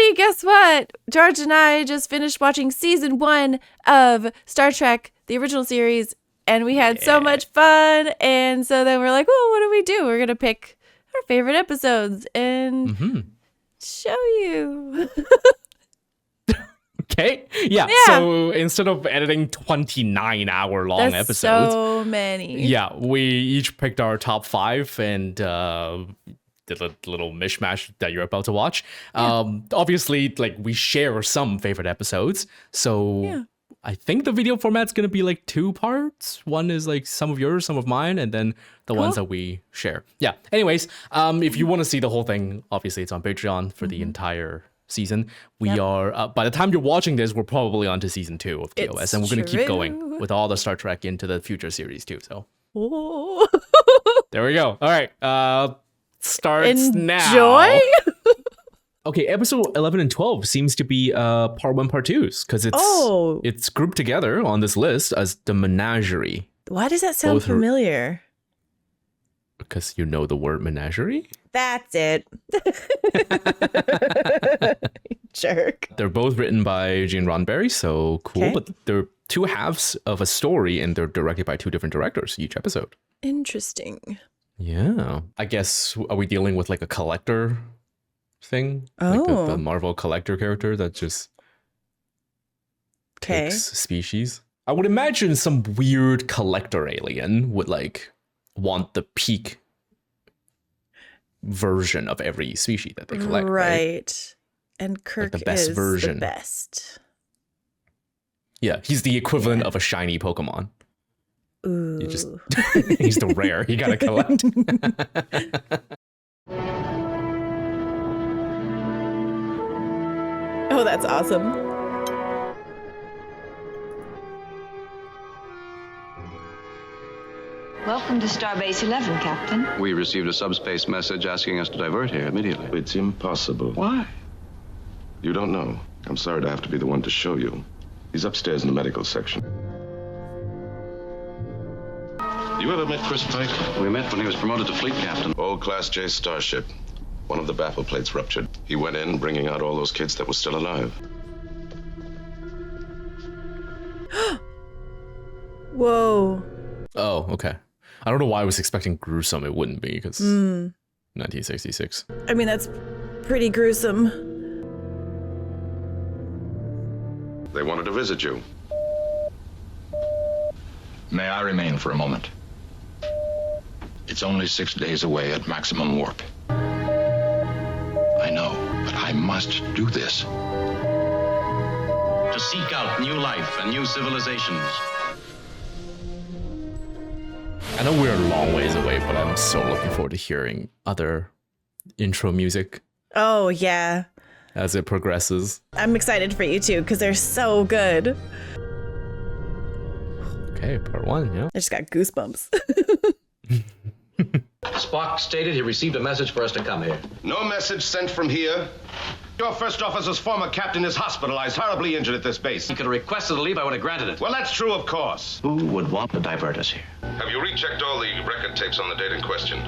everybody, guess what? George and I just finished watching season 1 of Star Trek, the original series, and we had so much fun. And so then we're like, well, what do we do? We're going to pick our favorite episodes and show you. Okay. Yeah. So instead of editing 29-hour-long episodes. So many. Yeah. We each picked our top 5 and did a little mishmash that you're about to watch. Obviously, like, we share some favorite episodes. So I think the video format's going to be like 2 parts. One is like some of yours, some of mine, and then the ones that we share. Yeah. Anyways, if you want to see the whole thing, obviously it's on Patreon for the entire season. We are, by the time you're watching this, we're probably on to season 2 of TOS, and we're going to keep going with all the Star Trek into the future series too. So there we go. All right. Starts now. Okay, episode 11 and 12 seems to be part 1, part 2s, because it's grouped together on this list as the menagerie. Why does that sound familiar? Because you know the word menagerie? That's it. Jerk. They're both written by Gene Roddenberry, so cool. But they're 2 halves of a story, and they're directed by 2 different directors each episode. Interesting. Yeah. I guess, are we dealing with like a collector thing? Like the Marvel collector character that just takes species? I would imagine some weird collector alien would like want the peak version of every species that they collect. Right. And Kirk like the best is version. The best. Yeah, he's the equivalent of a shiny Pokemon. Ooh. He's the rare. You gotta collect. Oh, that's awesome. Welcome to Starbase 11, Captain. We received a subspace message asking us to divert here immediately. It's impossible. Why? You don't know. I'm sorry to have to be the one to show you. He's upstairs in the medical section. You ever met Chris Pike? We met when he was promoted to fleet captain. Old Class J starship. One of the baffle plates ruptured. He went in, bringing out all those kids that were still alive. Whoa. Oh, okay. I don't know why I was expecting gruesome. It wouldn't be, because 1966. I mean, that's pretty gruesome. They wanted to visit you. May I remain for a moment? It's only 6 days away at maximum warp. I know, but I must do this. To seek out new life and new civilizations. I know we're a long ways away, but I'm so looking forward to hearing other intro music. Oh, yeah. As it progresses. I'm excited for you too, because they're so good. Okay, part 1, yeah. I just got goosebumps. Spock stated he received a message for us to come here. No message sent from here. Your first officer's former captain is hospitalized, horribly injured at this base. He could have requested a leave, I would have granted it. Well, that's true, of course. Who would want to divert us here? Have you rechecked all the record tapes on the date in question?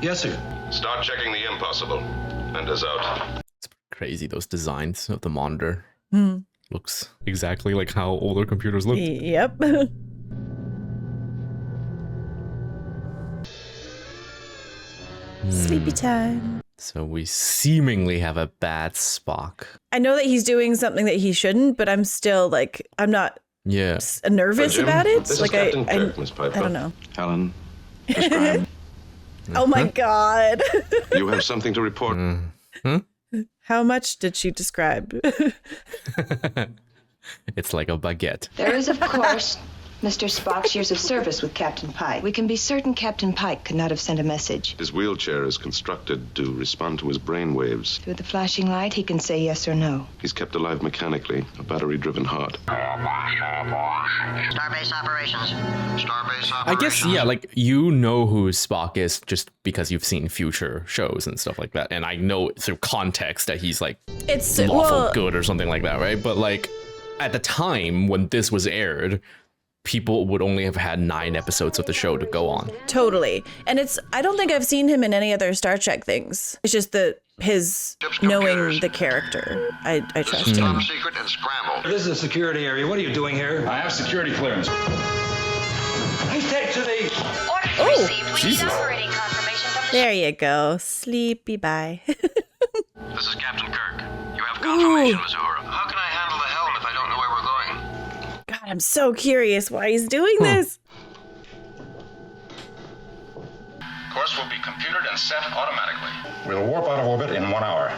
Yes, sir. Start checking the impossible. And us out. It's crazy, those designs of the monitor. Looks exactly like how older computers looked. Yep. Sleepy time. So we seemingly have a bad Spock. I know that he's doing something that he shouldn't, but I'm still like, I'm not nervous Jim, about it. This like is Captain Kirk, Miss Piper. I don't know. Helen, describe. Oh my God. You have something to report? How much did she describe? It's like a baguette. There is, of course, Mr. Spock's years of service with Captain Pike. We can be certain Captain Pike could not have sent a message. His wheelchair is constructed to respond to his brain waves. Through the flashing light, he can say yes or no. He's kept alive mechanically, a battery-driven heart. Starbase operations. Starbase operations. I guess, yeah, like, you know who Spock is just because you've seen future shows and stuff like that. And I know through context that he's, like, lawful good or something like that, right? But, like, at the time when this was aired, people would only have had 9 episodes of the show to go on. Totally. And I don't think I've seen him in any other Star Trek things. It's just the his Ship's knowing computers. the character. I trust This is him. top secret and scrambled. This is a security area. What are you doing here? I have security clearance. I said to the... Orders Oh, received. We Jesus. need operating confirmation from the There you go. Sleepy bye. This is Captain Kirk. You have confirmation, Missouri. How can I handle the helm if I don't know where we're going? God, I'm so curious why he's doing this. Course will be computed and set automatically. We'll warp out of orbit in 1 hour.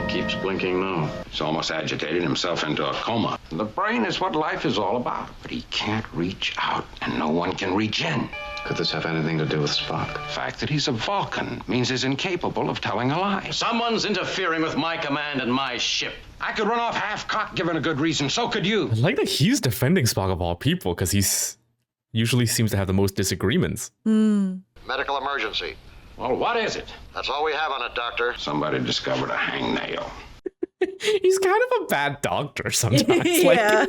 Keeps blinking now. He's almost agitated himself into a coma. The brain is what life is all about. But he can't reach out, and no one can reach in. Could this have anything to do with Spock? The fact that he's a Vulcan means he's incapable of telling a lie. Someone's interfering with my command and my ship. I could run off half-cocked given a good reason. So could you. I like that he's defending Spock of all people because he's usually seems to have the most disagreements. Medical emergency. Well, what is it? That's all we have on it, Doctor. Somebody discovered a hangnail. He's kind of a bad doctor sometimes. Yeah.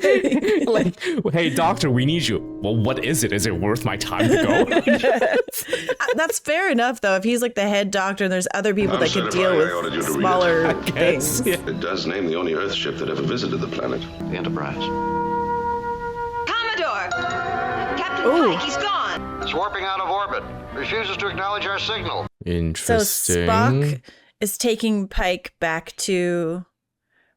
Like, hey, doctor, we need you. Well, what is it? Is it worth my time to go? That's fair enough, though. If he's like the head doctor and there's other people that can deal I ordered you with to read it. smaller guess, things. yeah. It does name the only Earth ship that ever visited the planet. The Enterprise. Commodore! Captain Ooh. Pike, he's gone. It's warping out of orbit. Refuses to acknowledge our signal. So Interesting. Spock is taking Pike back to...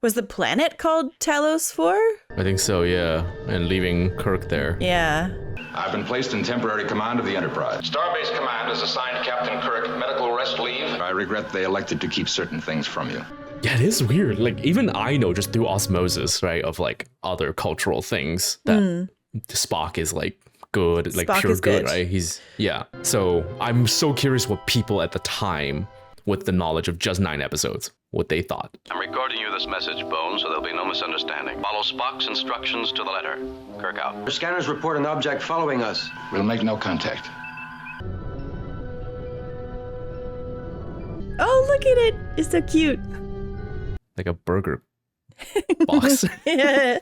Was the planet called Talos 4? I think so, yeah. And leaving Kirk there. Yeah. I've been placed in temporary command of the Enterprise. Starbase Command has assigned Captain Kirk medical rest leave. I regret they elected to keep certain things from you. Yeah, it is weird. Like, even I know just through osmosis, right, of like other cultural things that Spock is like good, like Spock pure is good, good. right? He's, yeah. So I'm so curious what people at the time, with the knowledge of just 9 episodes, what they thought. I'm recording you this message, Bones, so there'll be no misunderstanding. Follow Spock's instructions to the letter. Kirk out. Our scanners report an object following us. We'll make no contact. Oh, look at it. It's so cute. Like a burger box. Yeah,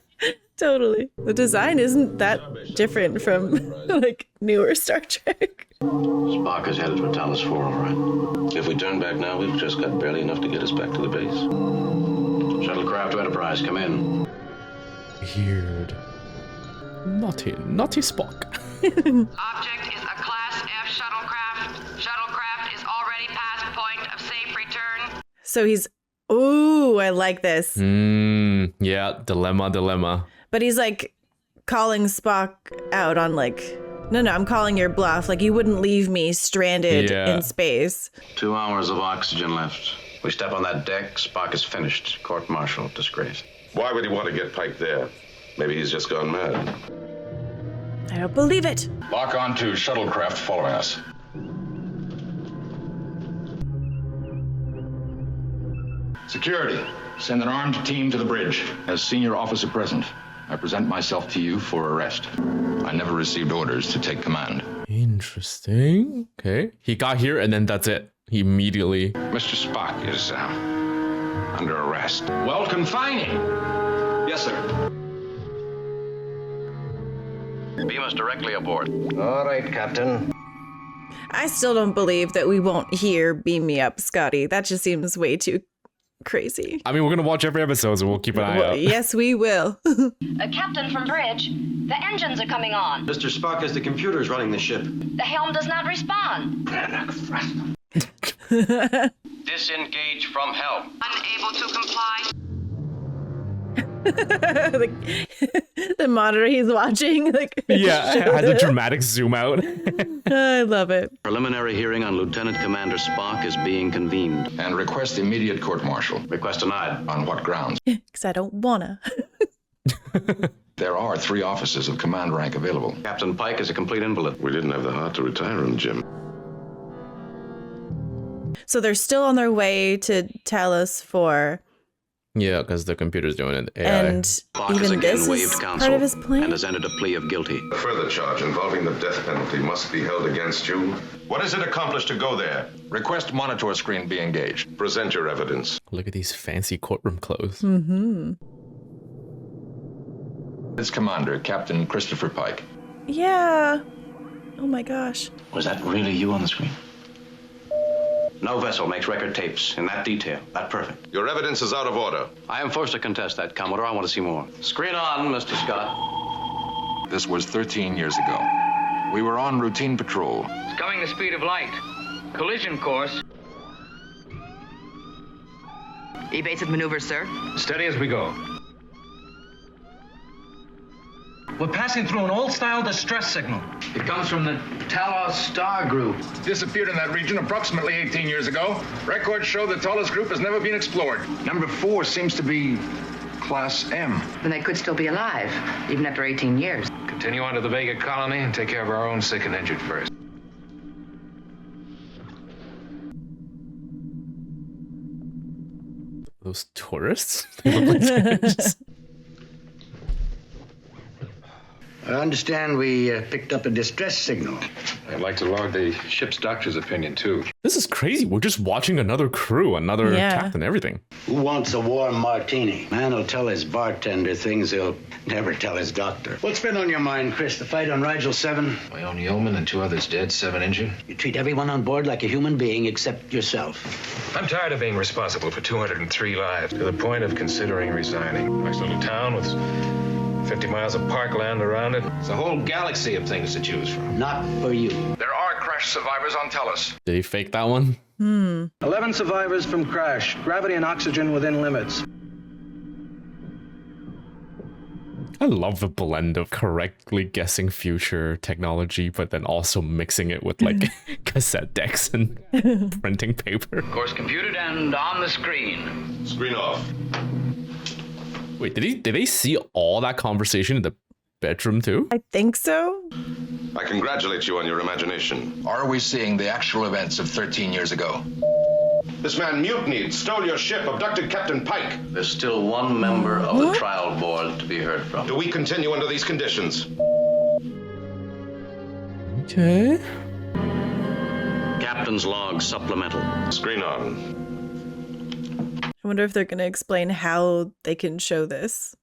totally. The design isn't that different from like newer Star Trek. Spock is headed for Talos 4, all right. If we turn back now, we've just got barely enough to get us back to the base. Shuttlecraft to Enterprise, come in. Weird. Naughty Spock. Object is a Class F shuttlecraft. Shuttlecraft is already past point of safe return. So he's, ooh, I like this. Yeah, dilemma. But he's like calling Spock out on like, no, I'm calling your bluff. Like, you wouldn't leave me stranded Yeah. in space. 2 hours of oxygen left. We step on that deck, Spock is finished. Court-martial, disgrace. Why would he want to get Pike there? Maybe he's just gone mad. I don't believe it. Lock on to shuttlecraft following us. Security, send an armed team to the bridge. As senior officer present, I present myself to you for arrest. I never received orders to take command. Interesting. Okay. He got here and then that's it. He immediately. Mr. Spock is under arrest. Well, confine him. Yes, sir. Beam us directly aboard. All right, Captain. I still don't believe that we won't hear Beam Me Up, Scotty. That just seems way too crazy. I mean, we're going to watch every episode, so we'll keep an eye Well, out. yes, we will. Captain from bridge, the engines are coming on. Mr. Spock has the computers running the ship. The helm does not respond. Disengage from helm. Unable to comply. the monitor he's watching. Like, Yeah, it has a dramatic zoom out. I love it. Preliminary hearing on Lieutenant Commander Spock is being convened. And request immediate court-martial. Request denied. On what grounds? Because I don't wanna. There are 3 officers of command rank available. Captain Pike is a complete invalid. We didn't have the heart to retire him, Jim. So they're still on their way to Talos 4. Yeah, because the computer's doing it. AI. And Spock has even again this waived is counsel part of his and plan? has entered a plea of guilty. A further charge involving the death penalty must be held against you. What has it accomplished to go there? Request monitor screen be engaged. Present your evidence. Look at these fancy courtroom clothes. Its commander, Captain Christopher Pike. Yeah. Oh my gosh. Was that really you on the screen? No vessel makes record tapes in that detail, that perfect. Your evidence is out of order. I am forced to contest that, Commodore. I want to see more. Screen on, Mr. Scott. This was 13 years ago. We were on routine patrol. It's coming the speed of light. Collision course. Evasive maneuver, sir. Steady as we go. We're passing through an old-style distress signal. It comes from the Talos Star Group. Disappeared in that region approximately 18 years ago. Records show the Talos Group has never been explored. Number 4 seems to be Class M. Then they could still be alive, even after 18 years. Continue on to the Vega colony and take care of our own sick and injured first. Those tourists? They look like tourists. I understand we picked up a distress signal. I'd like to log the ship's doctor's opinion, too. This is crazy. We're just watching another crew, another captain, everything. Who wants a warm martini? Man will tell his bartender things he'll never tell his doctor. What's been on your mind, Chris? The fight on Rigel 7? My own yeoman and 2 others dead, 7 injured. You treat everyone on board like a human being except yourself. I'm tired of being responsible for 203 lives, to the point of considering resigning. Nice little town with 50 miles of parkland around it. It's a whole galaxy of things to choose from. Not for you. There are crash survivors on Tellus. Did he fake that one? 11 survivors from crash. Gravity and oxygen within limits. I love the blend of correctly guessing future technology, but then also mixing it with like cassette decks and printing paper. Course computed and on the screen. Screen off. Wait, did they see all that conversation in the bedroom too? I think so. I congratulate you on your imagination. Are we seeing the actual events of 13 years ago? This man mutinied, stole your ship, abducted Captain Pike. There's still one member of the trial board to be heard from. Do we continue under these conditions? Okay. Captain's log supplemental. Screen on. I wonder if they're going to explain how they can show this.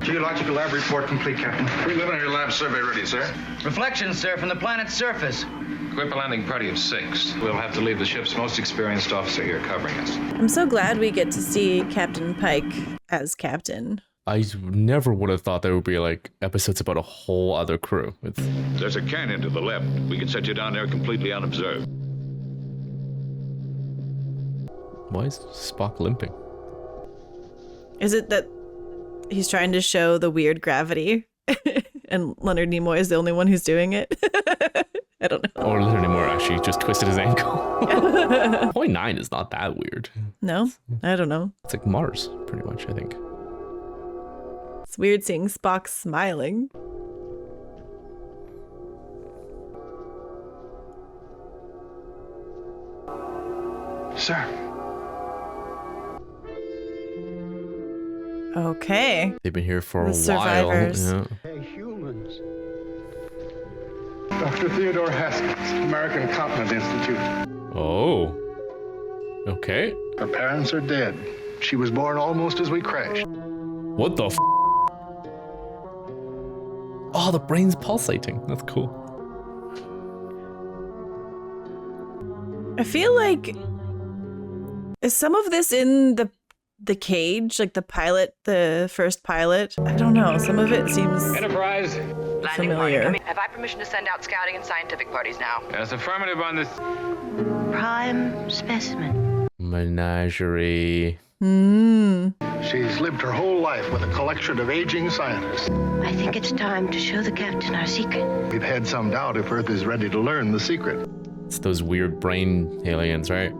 Geological lab report complete, Captain. Preliminary lab survey ready, sir. Reflections, sir, from the planet's surface. Equip a landing party of 6. We'll have to leave the ship's most experienced officer here covering us. I'm so glad we get to see Captain Pike as captain. I never would have thought there would be like episodes about a whole other crew. There's a canyon to the left. We can set you down there completely unobserved. Why is Spock limping? Is it that he's trying to show the weird gravity and Leonard Nimoy is the only one who's doing it? I don't know. Or Leonard Nimoy actually just twisted his ankle. 0.9 is not that weird. No, I don't know. It's like Mars, pretty much, I think. It's weird seeing Spock smiling. Sir. Okay. They've been here for a while. Survivors. Yeah. Hey, humans. Dr. Theodore Haskins, American Continent Institute. Oh. Okay. Her parents are dead. She was born almost as we crashed. What the f? Oh, the brain's pulsating. That's cool. I feel like, is some of this in the cage, like the pilot, the first pilot? I don't know. Some of it seems Enterprise. familiar. Have I permission to send out scouting and scientific parties now? Yes, affirmative on this. Prime specimen. Menagerie. She's lived her whole life with a collection of aging scientists. I think it's time to show the captain our secret. We've had some doubt if Earth is ready to learn the secret. It's those weird brain aliens, right?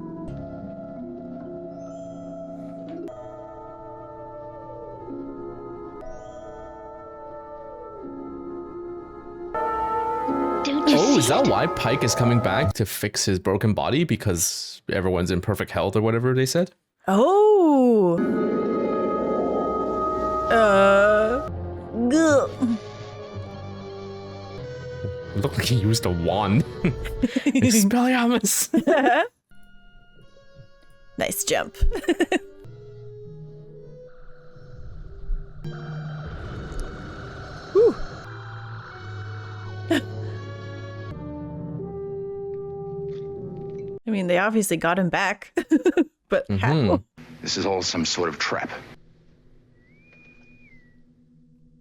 Oh, is that why Pike is coming back to fix his broken body? Because everyone's in perfect health or whatever they said? Oh. It looked like he used a wand. Expelliarmus. Nice jump. Whew. I mean, they obviously got him back, but how? This is all some sort of trap.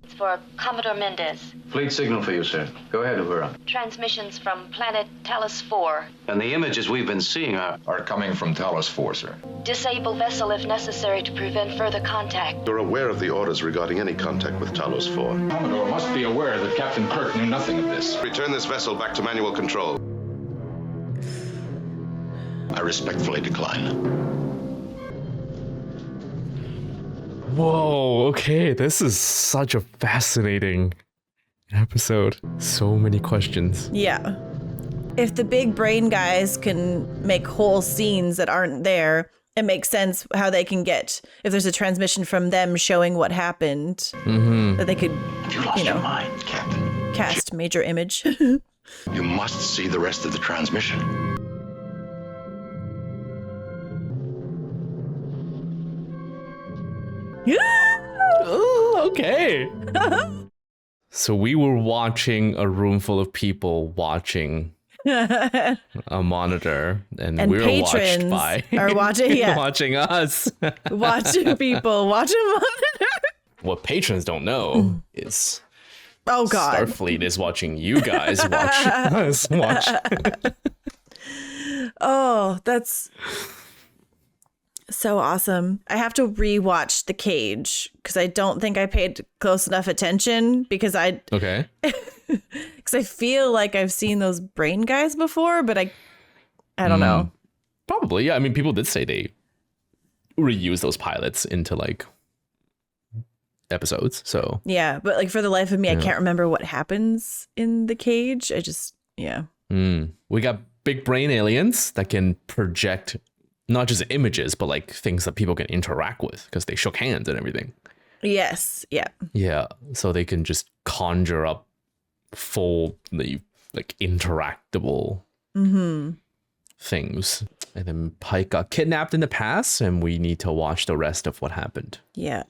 It's for Commodore Mendez. Fleet signal for you, sir. Go ahead, Uhura. Transmissions from planet Talos 4. And the images we've been seeing are coming from Talos 4, sir. Disable vessel if necessary to prevent further contact. You're aware of the orders regarding any contact with Talos 4. Commodore must be aware that Captain Kirk knew nothing of this. Return this vessel back to manual control. I respectfully decline. Whoa, okay, this is such a fascinating episode. So many questions. Yeah. If the big brain guys can make whole scenes that aren't there, it makes sense how they can get, if there's a transmission from them showing what happened, that they could, You lost your mind, Captain. cast major image. You must see the rest of the transmission. Oh, okay. So we were watching a room full of people watching a monitor, and we're watched patrons by are watching, watching us. watching people watch a monitor. What patrons don't know is Oh God, Starfleet is watching you guys watch us watch. Oh, that's so awesome. I have to rewatch The Cage because I don't think I paid close enough attention because I feel like I've seen those brain guys before, but I don't know. Probably, yeah. I mean, people did say they reuse those pilots into like episodes. So yeah, but like for the life of me, I can't remember what happens in The Cage. I just we got big brain aliens that can project not just images, but like things that people can interact with because they shook hands and everything. Yes. Yeah. Yeah. So they can just conjure up fully like interactable things. And then Pike got kidnapped in the past, and we need to watch the rest of what happened. Yeah.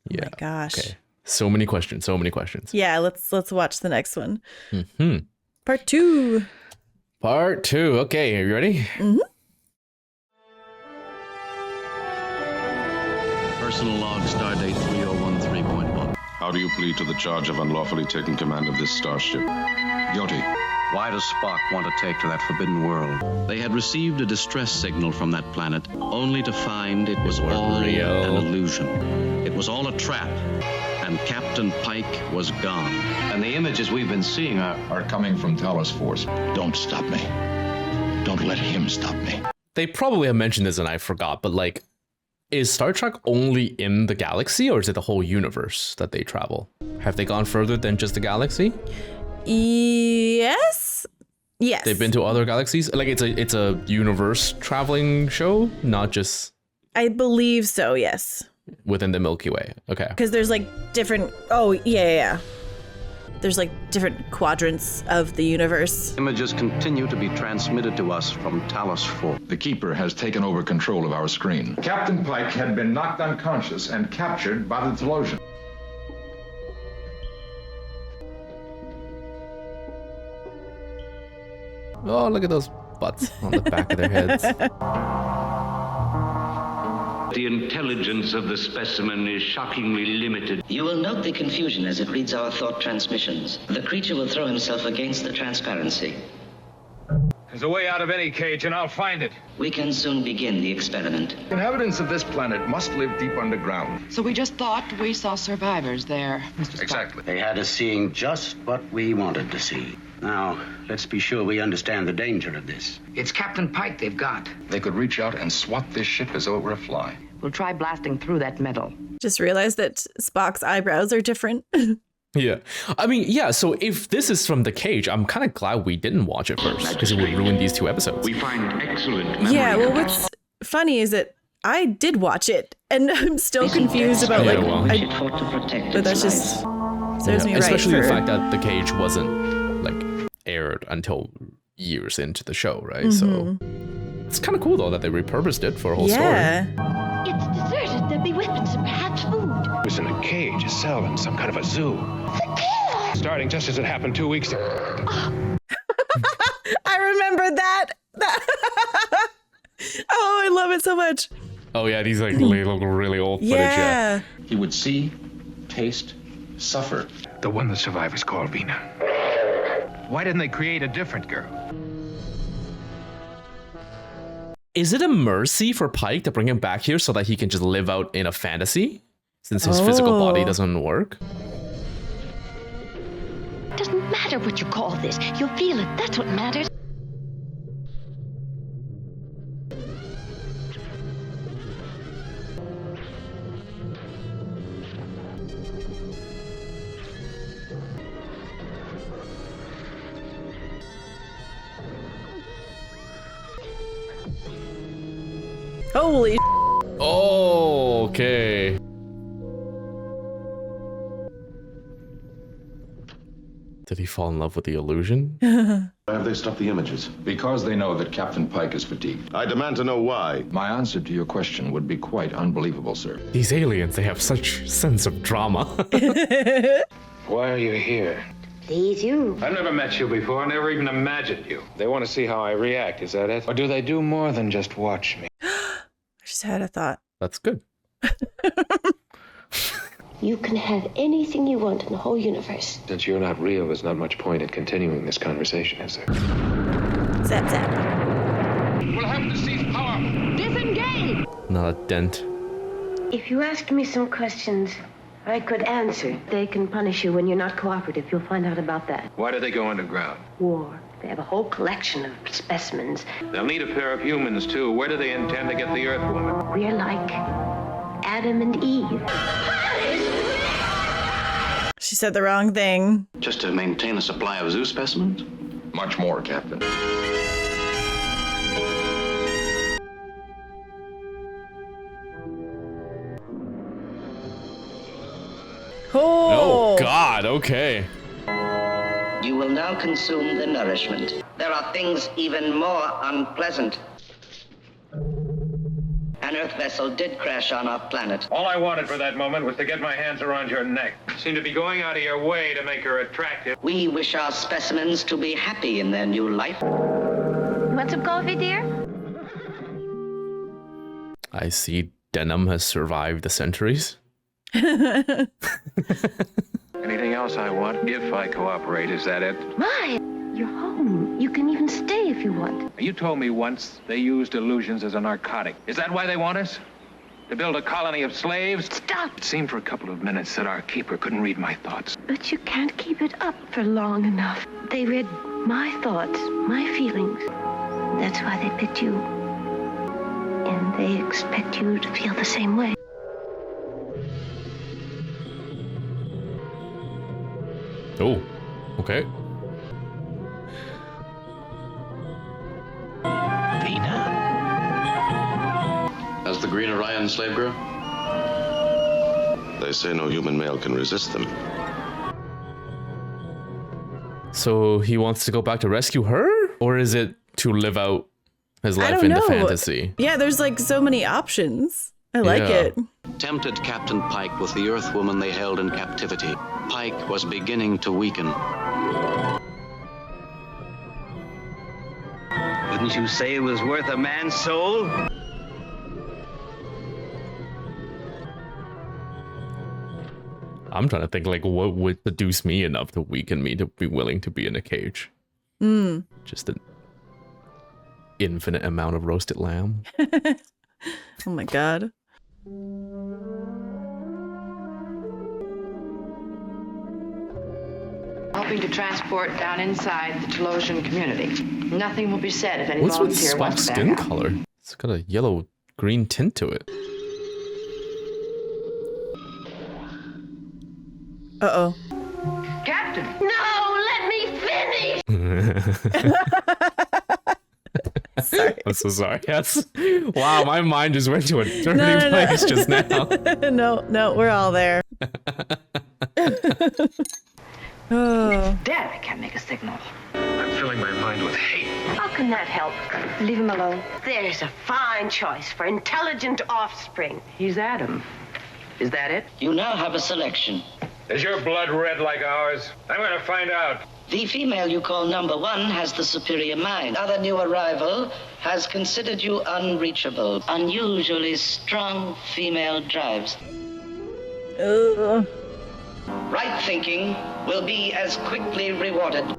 Yeah. Oh my gosh. Okay. So many questions. So many questions. Yeah. Let's watch the next one. Part 2. Part 2. Okay. Are you ready? personal log, stardate 3013.1. How do you plead to the charge of unlawfully taking command of this starship? Guilty. Why does Spock want to take to that forbidden world? They had received a distress signal from that planet, only to find it was all an illusion. It was all a trap, and Captain Pike was gone. And the images we've been seeing are coming from Talos Force. Don't stop me. Don't let him stop me. They probably have mentioned this and I forgot, but like, is Star Trek only in the galaxy, or is it the whole universe that they travel? Have they gone further than just the galaxy? Yes. Yes. They've been to other galaxies? Like it's a universe traveling show, not just I believe so, yes. Within the Milky Way. Okay. Because there's like different yeah. There's like different quadrants of the universe. Images continue to be transmitted to us from Talos 4. The Keeper has taken over control of our screen. Captain Pike had been knocked unconscious and captured by the Telosian. Oh, look at those butts on the back of their heads. The intelligence of the specimen is shockingly limited. You will note the confusion as it reads our thought transmissions. The creature will throw himself against the transparency. There's a way out of any cage, and I'll find it. We can soon begin the experiment. Inhabitants of this planet must live deep underground. So we just thought we saw survivors there, Mr. Spock. Exactly. They had us seeing just what we wanted to see. Now, let's be sure we understand the danger of this. It's Captain Pike they've got. They could reach out and swat this ship as though it were a fly. We'll try blasting through that metal. Just realized that Spock's eyebrows are different. Yeah. I mean, yeah, so if this is from The Cage, I'm kind of glad we didn't watch it first, because it would ruin these two episodes. We find excellent memory. Yeah, well, what's funny is that I did watch it, and I'm still confused about but that's just serves me right. Especially the fact that The Cage wasn't like aired until years into the show, right? So it's kind of cool though that they repurposed it for a whole story. It's deserted. There'll be weapons and perhaps food. It was in a cage, a cell, in some kind of a zoo. The killer! Starting just as it happened 2 weeks ago. I remember that. much. Oh yeah, these like really old footage. Yeah. He would see, taste, suffer. The one the survivors call Vina. Why didn't they create a different girl? Is it a mercy for Pike to bring him back here so that he can just live out in a fantasy? Since his physical body doesn't work? Doesn't matter what you call this. You'll feel it. That's what matters. Holy Oh, okay. Did he fall in love with the illusion? Why have they stopped the images? Because they know that Captain Pike is fatigued. I demand to know why. My answer to your question would be quite unbelievable, sir. These aliens, they have such sense of drama. Why are you here? Please you. I've never met you before, never even imagined you. They want to see how I react, is that it? Or do they do more than just watch me? I just had a thought. That's good. You can have anything you want in the whole universe. Since you're not real, there's not much point in continuing this conversation, is there? Zap, zap. We'll have to seize power. Disengage! Not a dent. If you ask me some questions, I could answer. They can punish you when you're not cooperative. You'll find out about that. Why do they go underground? War. They have a whole collection of specimens. They'll need a pair of humans, too. Where do they intend to get the Earth woman? We're like Adam and Eve. She said the wrong thing. Just to maintain a supply of zoo specimens? Much more, Captain. Oh, God, okay. You will now consume the nourishment. There are things even more unpleasant. An Earth vessel did crash on our planet. All I wanted for that moment was to get my hands around your neck. You seem to be going out of your way to make her attractive. We wish our specimens to be happy in their new life. Want some coffee, dear? I see denim has survived the centuries. Anything else I want, if I cooperate, is that it? My, you're home. You can even stay if you want. You told me once they used illusions as a narcotic. Is that why they want us? To build a colony of slaves? Stop! It seemed for a couple of minutes that our keeper couldn't read my thoughts. But you can't keep it up for long enough. They read my thoughts, my feelings. That's why they picked you. And they expect you to feel the same way. Oh, okay. Vina? Has the Green Orion slave girl? They say no human male can resist them. So he wants to go back to rescue her? Or is it to live out his I life don't in the know. fantasy? Yeah, there's like so many options. I like it. Tempted Captain Pike with the Earth woman they held in captivity. Pike was beginning to weaken. Wouldn't you say it was worth a man's soul? I'm trying to think like what would seduce me enough to weaken me to be willing to be in a cage. Just an infinite amount of roasted lamb. Oh my God. Hoping to transport down inside the Telosian community. Nothing will be said if any What's with volunteer wants Spock's to skin back up. color? It's got a yellow-green tint to it. Uh-oh. Captain! No, let me finish! Sorry. I'm so sorry. Yes. Wow, my mind just went to a dirty place just now. No, we're all there. Oh. Dad, I can't make a signal. I'm filling my mind with hate. How can that help? Leave him alone. There's a fine choice for intelligent offspring. He's Adam. Is that it? You now have a selection. Is your blood red like ours? I'm going to find out. The female you call number one has the superior mind. Other new arrival has considered you unreachable. Unusually strong female drives. Right thinking will be as quickly rewarded.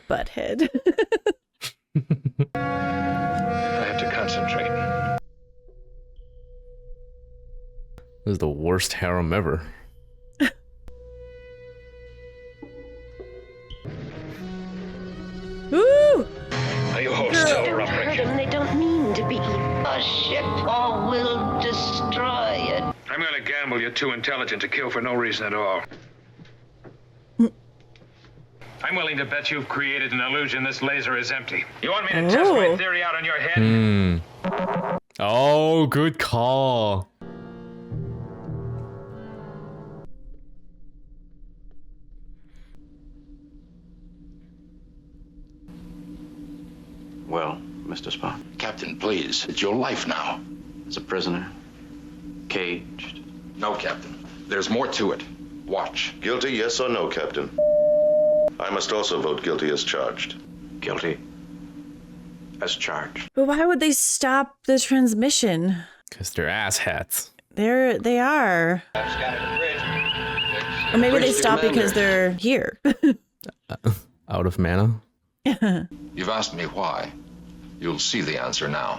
Butthead. I have to concentrate. This is the worst harem ever. Woo! Are you all still Don't hurt rubbering? them. They don't mean to be evil. A ship or will destroy it. I'm gonna gamble you're too intelligent to kill for no reason at all. I'm willing to bet you've created an illusion this laser is empty. You want me to test my theory out on your head? Oh, good call. Well, Mr. Spock. Captain, please. It's your life now. As a prisoner, caged. No, Captain. There's more to it. Watch. Guilty, yes or no, Captain? I must also vote guilty as charged. Guilty. As charged. But why would they stop the transmission? Because they're asshats. They are. Or maybe they stop because they're here. Out of mana? You've asked me why. You'll see the answer now.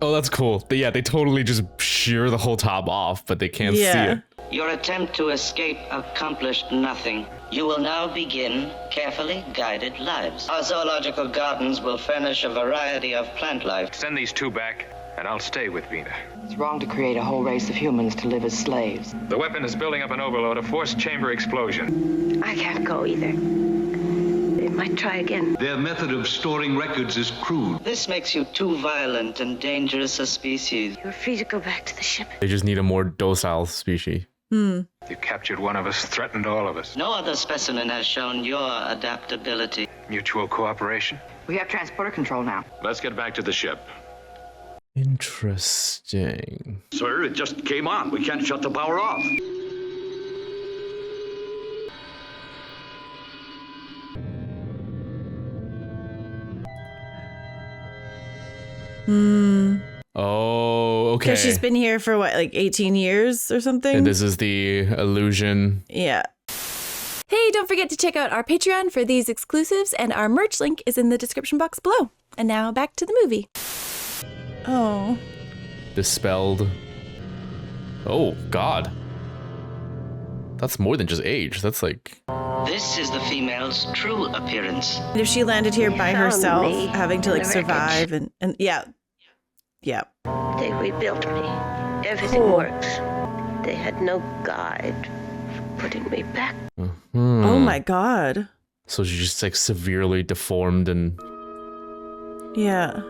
Oh, that's cool. Yeah, they totally just shear the whole top off, but they can't see it. Your attempt to escape accomplished nothing. You will now begin carefully guided lives. Our zoological gardens will furnish a variety of plant life. Send these two back, and I'll stay with Vina. It's wrong to create a whole race of humans to live as slaves. The weapon is building up an overload, a forced chamber explosion. I can't go either. They might try again. Their method of storing records is crude. This makes you too violent and dangerous a species. You're free to go back to the ship. They just need a more docile species. You captured one of us, threatened all of us. No other specimen has shown your adaptability. Mutual cooperation. We have transporter control now. Let's get back to the ship. Interesting. Sir, it just came on. We can't shut the power off. Oh, okay. Because she's been here for what, like 18 years or something? And this is the illusion. Yeah. Hey, don't forget to check out our Patreon for these exclusives, and our merch link is in the description box below. And now back to the movie. Oh. Dispelled. Oh, God. That's more than just age. That's like... This is the female's true appearance. And if she landed here by Found herself, me having to on like the survive and yeah. Yeah. They rebuilt me. Everything works. They had no guide for putting me back. Oh my God. So she's just like severely deformed and... Yeah.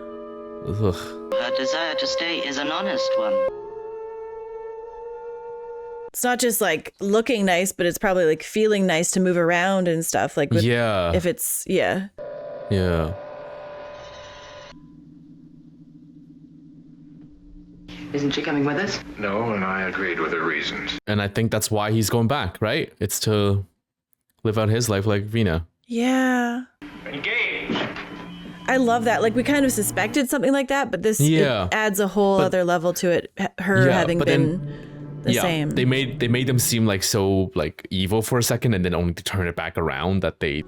Ugh. Her desire to stay is an honest one. It's not just like looking nice, but it's probably like feeling nice to move around and stuff. Like, with, yeah. If it's, yeah. Yeah. Isn't she coming with us? No, and I agreed with her reasons. And I think that's why he's going back, right? It's to live out his life like Vina. Yeah. Engage! I love that. Like, we kind of suspected something like that, but this it adds a whole other level to it. Her having been the same. They made them seem like so like evil for a second, and then only to turn it back around that they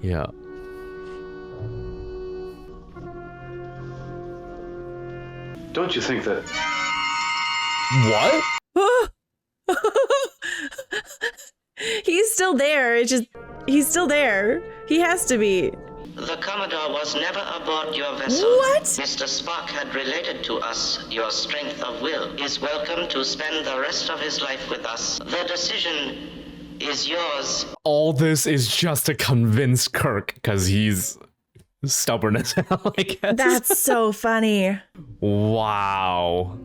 Don't you think that... What? He's still there. It's just, he's still there. He has to be. The Commodore was never aboard your vessel. What? Mr. Spock had related to us your strength of will. Is welcome to spend the rest of his life with us. The decision is yours. All this is just to convince Kirk because he's stubborn as hell, I guess. That's so funny. Wow.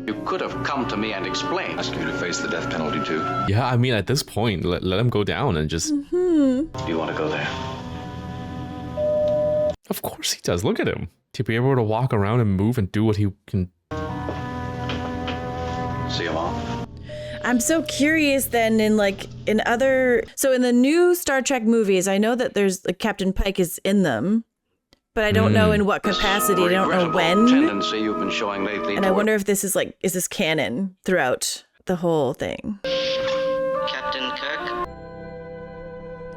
You could have come to me and explained. Ask you to face the death penalty too. Yeah, I mean, at this point, let him go down and just... Do you want to go there? Of course he does. Look at him. To be able to walk around and move and do what he can... See him off? I'm so curious then in the new Star Trek movies, I know that there's Captain Pike is in them, but I don't know in what capacity. I don't know when. Tendency you've been showing lately. And I wonder if this is is this canon throughout the whole thing? Captain Kirk?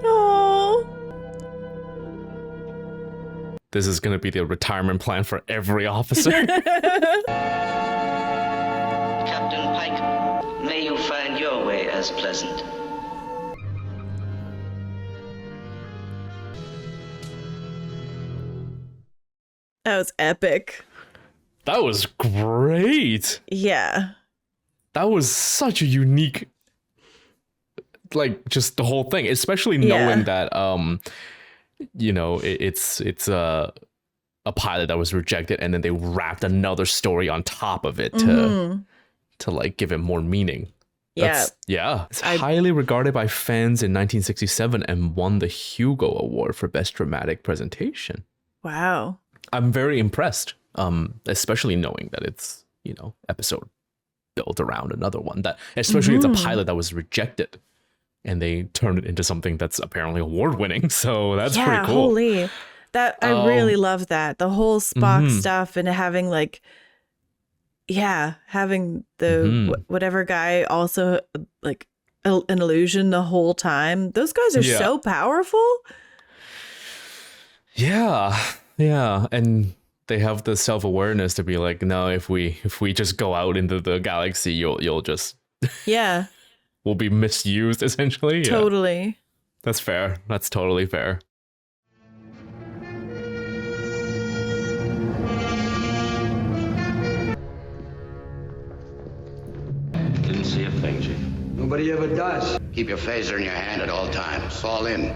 Oh. This is going to be the retirement plan for every officer. Captain Pike, may you find your way as pleasant. That was epic. That was great. Yeah. That was such a unique, just the whole thing, especially knowing that, it's a pilot that was rejected, and then they wrapped another story on top of it to give it more meaning. Yeah. It's highly regarded by fans in 1967 and won the Hugo Award for Best Dramatic Presentation. Wow. I'm very impressed, especially knowing that it's, episode built around another one, that especially it's a pilot that was rejected and they turned it into something that's apparently award-winning. So that's pretty cool. Holy. That I really love that. The whole Spock stuff and having having the whatever guy also an illusion the whole time. Those guys are so powerful. Yeah. And they have the self-awareness to be like, no, if we just go out into the galaxy, you'll just will be misused essentially. Totally. Yeah. That's fair. That's totally fair. Didn't see a thing, Chief. Nobody ever does. Keep your phaser in your hand at all times. Fall in.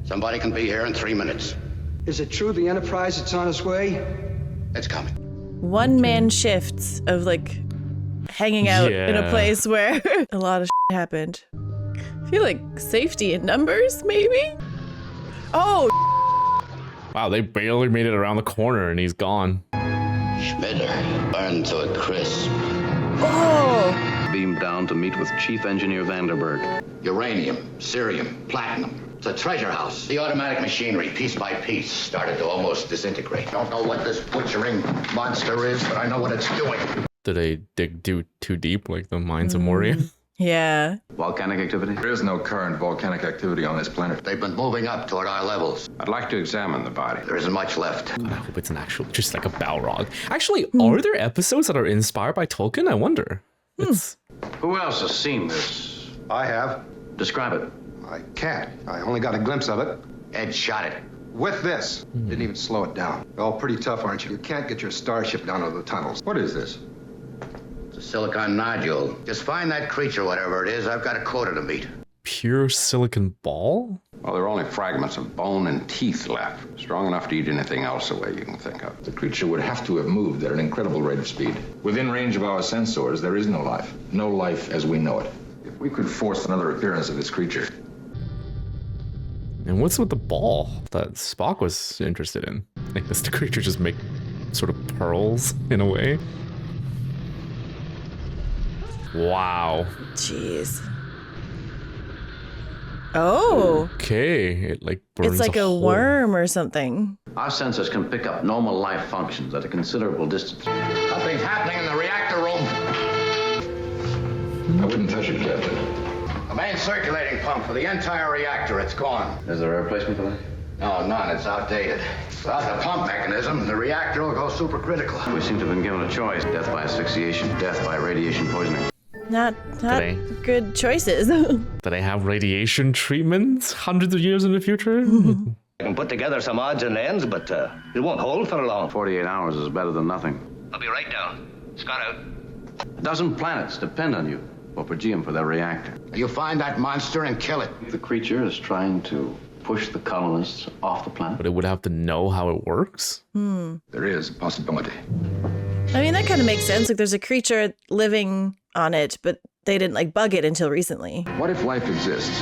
Somebody can be here in 3 minutes. Is it true the Enterprise is on its way? It's coming. One-man shifts of hanging out in a place where a lot of shit happened. I feel like safety in numbers, maybe? Oh! Wow, they barely made it around the corner and he's gone. Schmitter, burned to a crisp. Oh! Beamed down to meet with Chief Engineer Vanderberg. Uranium, cerium, platinum. It's a treasure house. The automatic machinery, piece by piece, started to almost disintegrate. Don't know what this butchering monster is, but I know what it's doing. Did they dig too deep, like the mines of Moria? Yeah. Volcanic activity? There is no current volcanic activity on this planet. They've been moving up toward our levels. I'd like to examine the body. There isn't much left. I hope it's an actual, just like a Balrog. Actually, are there episodes that are inspired by Tolkien? I wonder. Who else has seen this? I have. Describe it. I can't. I only got a glimpse of it. Ed shot it. With this. Didn't even slow it down. You're all pretty tough, aren't you? You can't get your starship down to the tunnels. What is this? It's a silicon nodule. Just find that creature, whatever it is. I've got a quota to meet. Pure silicon ball? Well, there are only fragments of bone and teeth left. Strong enough to eat anything else away you can think of. The creature would have to have moved at an incredible rate of speed. Within range of our sensors, there is no life. No life as we know it. If we could force another appearance of this creature. And what's with the ball that Spock was interested in? Like, does the creature just make sort of pearls in a way? Wow. Jeez. Oh. Okay. It burns it's like a worm or something. Our sensors can pick up normal life functions at a considerable distance. Something's happening in the reactor room. I wouldn't touch it, Captain. The main circulating pump for the entire reactor, it's gone. Is there a replacement for that? No, none. It's outdated. Without the pump mechanism, the reactor will go supercritical. We seem to have been given a choice. Death by asphyxiation, death by radiation poisoning. Not good choices. Do they have radiation treatments hundreds of years in the future? I can put together some odds and ends, but it won't hold for long. 48 hours is better than nothing. I'll be right down. Scott out. A dozen planets depend on you for per diem for their reactor. You find that monster and kill it. The creature is trying to push the colonists off the planet. But it would have to know how it works? There is a possibility. I mean, that kind of makes sense. Like, there's a creature living on it, but they didn't bug it until recently. What if life exists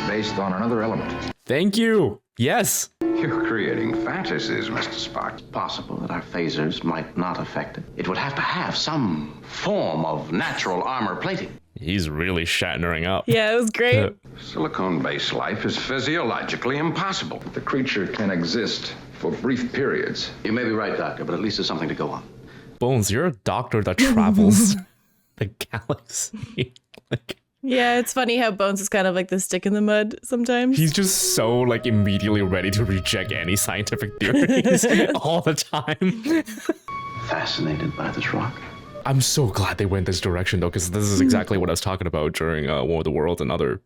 based on another element? Thank you. Yes. You're creating fantasies, Mr. Spock. It's possible that our phasers might not affect it. It would have to have some form of natural armor plating. He's really Shatnering up. Yeah, it was great. Silicone-based life is physiologically impossible. The creature can exist for brief periods. You may be right, Doctor, but at least there's something to go on. Bones, you're a doctor that travels the galaxy. Yeah, it's funny how Bones is kind of like the stick in the mud sometimes. He's just so immediately ready to reject any scientific theories all the time. Fascinated by this rock. I'm so glad they went this direction though, because this is exactly what I was talking about during War of the Worlds and other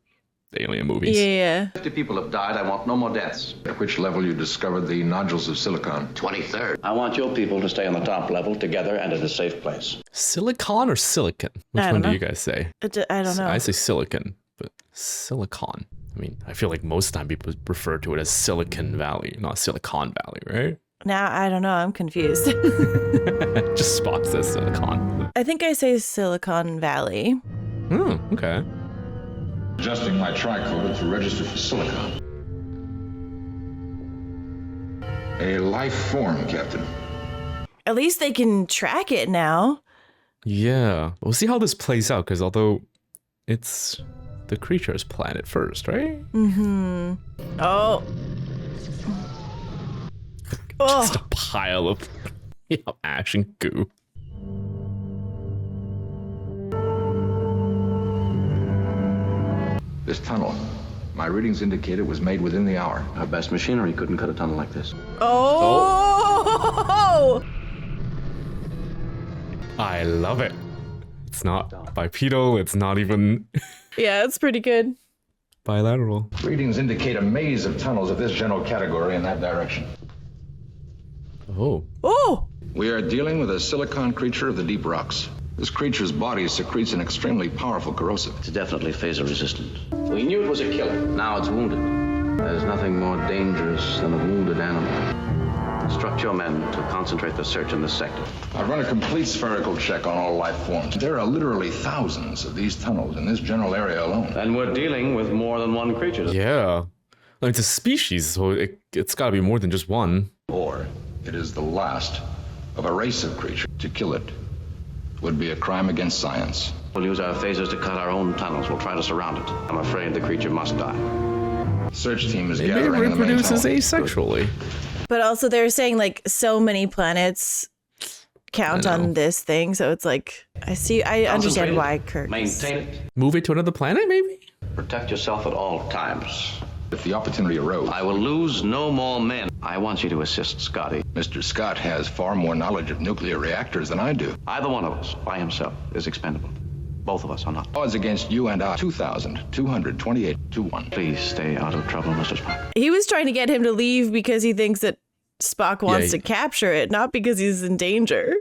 alien movies. Yeah. 50 people have died. I want no more deaths. At which level you discovered the nodules of silicon? 23rd. I want your people to stay on the top level together and at a safe place. Silicon or silicon? Which one do you guys say? I don't know. I say silicon, but silicon. I mean, I feel like most of the time people refer to it as Silicon Valley, not Silicon Valley, right? Now, I don't know. I'm confused. Just Spock says silicon. I think I say Silicon Valley. Oh, okay. Adjusting my tricorder to register for silicon. A life form, Captain. At least they can track it now. Yeah. We'll see how this plays out, because although it's the creature's planet first, right? Mm-hmm. Oh. Just a pile of ash and goo. This tunnel, my readings indicate it was made within the hour. Our best machinery couldn't cut a tunnel like this. Oh! I love it. It's not bipedal, it's not even Yeah, it's pretty good. bilateral. Readings indicate a maze of tunnels of this general category in that direction. Oh. Oh! We are dealing with a silicon creature of the deep rocks. This creature's body secretes an extremely powerful corrosive. It's definitely phaser resistant. We knew it was a killer. Now it's wounded. There's nothing more dangerous than a wounded animal. Instruct your men to concentrate the search in this sector. I've run a complete spherical check on all life forms. There are literally thousands of these tunnels in this general area alone. And we're dealing with more than one creature. Yeah. It's a species, so it's got to be more than just one. Or it is the last of a race of creatures. To kill it would be a crime against science. We'll use our phasers to cut our own tunnels. We'll try to surround it. I'm afraid the creature must die. Search team is Maybe it gathering in the main reproduces tunnel. asexually. But also they're saying so many planets count on this thing, so it's I understand why Kirk. Maintain it. Move it to another planet, maybe? Protect yourself at all times. If the opportunity arose, I will lose no more men. I want you to assist Scotty. Mr. Scott has far more knowledge of nuclear reactors than I do. Either one of us, by himself, is expendable. Both of us are not. Odds against you and I, 2,228 to 1. Please stay out of trouble, Mr. Spock. He was trying to get him to leave because he thinks that Spock wants to capture it, not because he's in danger.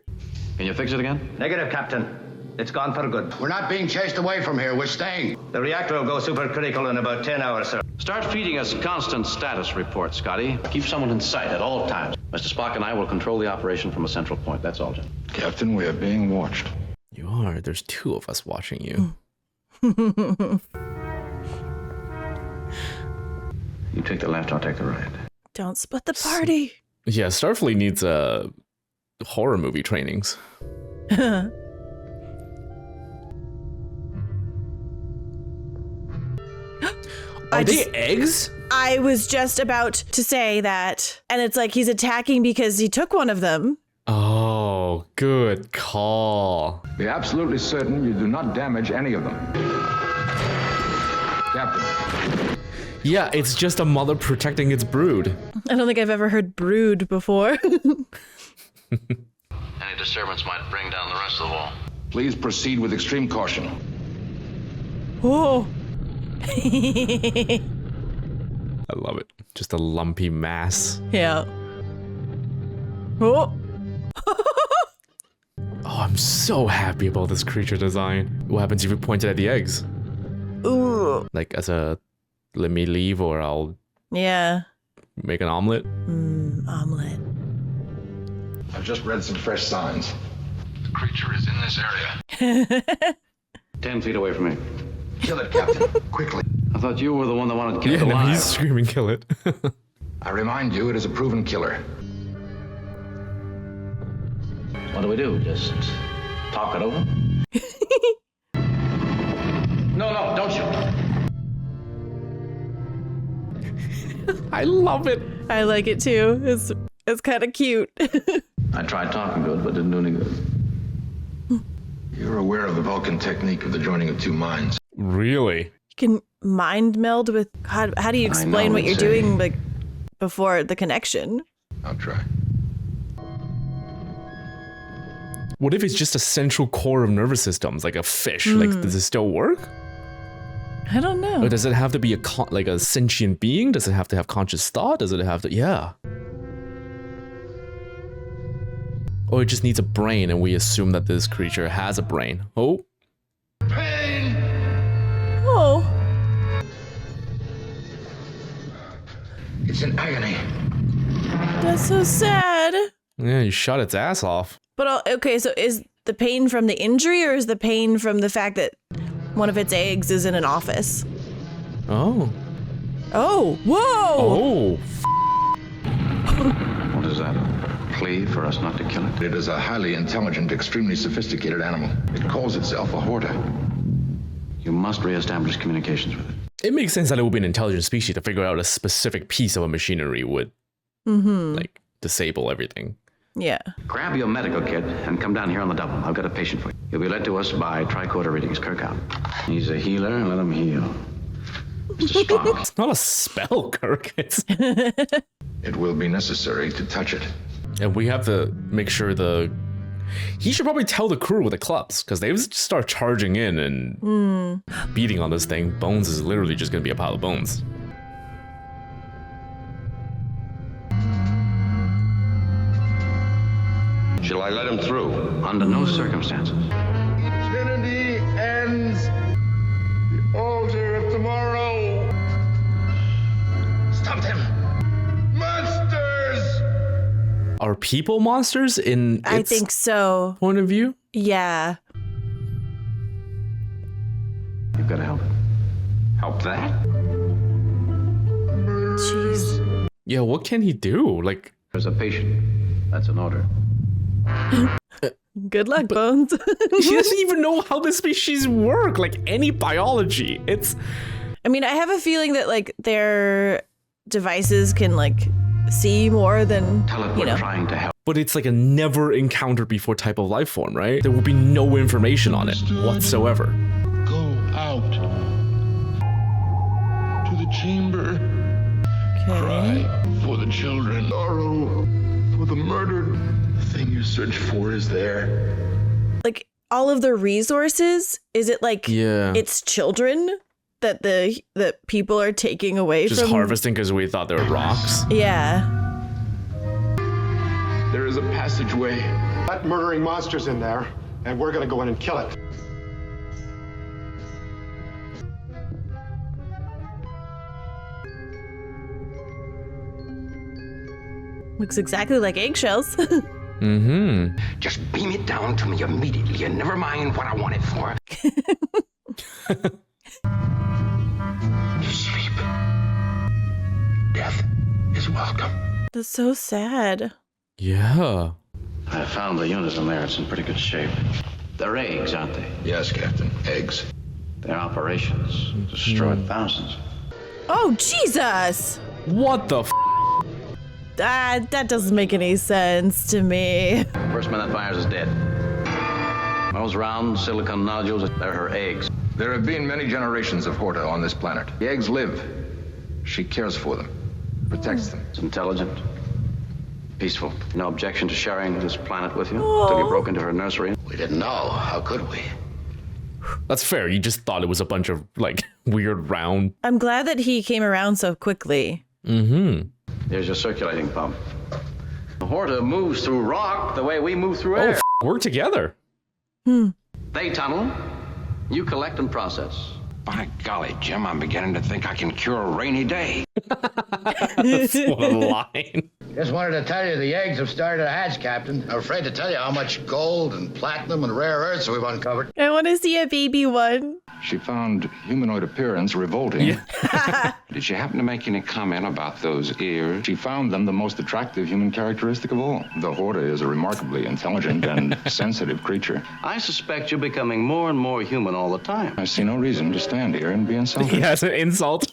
Can you fix it again? Negative, Captain. It's gone for good. We're not being chased away from here. We're staying. The reactor will go supercritical in about 10 hours, sir. Start feeding us constant status reports, Scotty. Keep someone in sight at all times. Mr. Spock and I will control the operation from a central point. That's all, Jim. Captain, we are being watched. You are. There's two of us watching you. You take the left, I'll take the right. Don't split the party. Yeah, Starfleet needs horror movie trainings. Are they eggs? I was just about to say that. And it's he's attacking because he took one of them. Oh, good call. Be absolutely certain you do not damage any of them. Captain. Yeah, it's just a mother protecting its brood. I don't think I've ever heard brood before. Any disturbance might bring down the rest of the wall. Please proceed with extreme caution. Oh. I love it. Just a lumpy mass. Yeah. Oh. Oh, I'm so happy about this creature design. What happens if you point it at the eggs? Ooh. As a let me leave or I'll make an omelet? Omelet. I've just read some fresh signs. The creature is in this area. 10 feet away from me. Kill it, Captain. Quickly. I thought you were the one that wanted to kill it no, alive. he's screaming, kill it. I remind you, it is a proven killer. What do? Just talk it over? No, don't shoot. I love it. I like it too. It's kind of cute. I tried talking good, but didn't do any good. You're aware of the Vulcan technique of the joining of two minds. Really? You can mind meld with how do you explain what you're doing like before the connection? I'll try. What if it's just a central core of nervous systems, like a fish? Like, does it still work? I don't know. Or does it have to be like a sentient being? Does it have to have conscious thought? Does it have to? Yeah. Or it just needs a brain, and we assume that this creature has a brain. Oh. Pain! Oh. It's in agony. That's so sad. Yeah, you shot its ass off. But okay, so is the pain from the injury, or is the pain from the fact that one of its eggs is in an office? Oh. Oh, whoa! Oh. What is that? A plea for us not to kill it? It is a highly intelligent, extremely sophisticated animal. It calls itself a Horta. You must reestablish communications with it. It makes sense that it would be an intelligent species to figure out a specific piece of a machinery would, like, disable everything. Yeah. Grab your medical kit and come down here on the double. I've got a patient for you. You'll be led to us by tricorder readings. Kirk out. He's a healer, and let him heal. Mr. Strong. It's not a spell, Kirk. It's... It will be necessary to touch it. And we have to make sure he should probably tell the crew with the clubs, because they just start charging in and beating on this thing. Bones is literally just going to be a pile of bones. Shall I let him through? Under no circumstances. Eternity ends. The altar of tomorrow. Stop them! Monsters! Are people monsters in I think so. Point of view? Yeah. You've got to help it. Help that? Jeez. Yeah, what can he do? Like, there's a patient. That's an order. Good luck, Bones. He doesn't even know how the species work, like any biology. I mean, I have a feeling that like their devices can like see more than Tell it we're trying to help. But it's like a never encountered before type of life form, right? There will be no information on it whatsoever. Go out to the chamber. Cry for the children. Sorrow for the murdered. The thing you search for is there. Like all of the resources, is it like it's children that the people are taking away just from? Harvesting because we thought they were rocks. Yeah. There is a passageway. That murdering monster's in there, and we're gonna go in and kill it. Looks exactly like eggshells. Just beam it down to me immediately, and never mind what I want it for. Sleep. Death is welcome. That's so sad. Yeah. I found the unit in there. It's in pretty good shape. They're eggs, aren't they? Yes, Captain. Eggs. Their operations destroyed thousands. Oh, Jesus! What the f? That doesn't make any sense to me. First man that fires is dead. Those round silicon nodules, they're her eggs. There have been many generations of Horta on this planet. The eggs live. She cares for them, protects them. It's intelligent, peaceful. No objection to sharing this planet with you until you broke into her nursery. We didn't know. How could we? That's fair. You just thought it was a bunch of like weird round. I'm glad that he came around so quickly. Here's your circulating pump. The Horta moves through rock the way we move through air. Work together. They tunnel, you collect and process. By golly, Jim, I'm beginning to think I can cure a rainy day. What a line. Just wanted to tell you the eggs have started to hatch, Captain. I'm afraid to tell you how much gold and platinum and rare earths we've uncovered. I want to see a baby one. She found humanoid appearance revolting. Did she happen to make any comment about those ears? She found them the most attractive human characteristic of all. The Horde is a remarkably intelligent and sensitive creature. I suspect you're becoming more and more human all the time. I see no reason to stand here and be insulted. Yeah, it's an insult.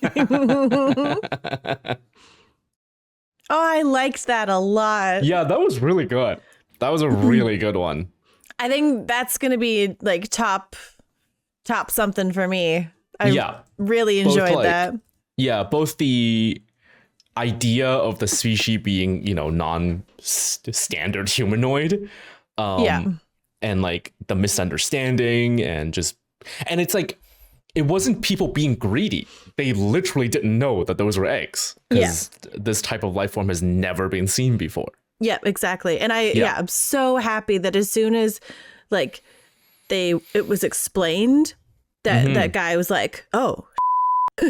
Oh, I liked that a lot. Yeah, that was really good. That was a really good one. I think that's going to be like top something for me. I really enjoyed that. Yeah, both the idea of the species being, non-standard humanoid. And like the misunderstanding and it's like, it wasn't people being greedy. They literally didn't know that those were eggs because this type of life form has never been seen before. Yeah, exactly. And I'm so happy that as soon as like it was explained that that guy was like, oh,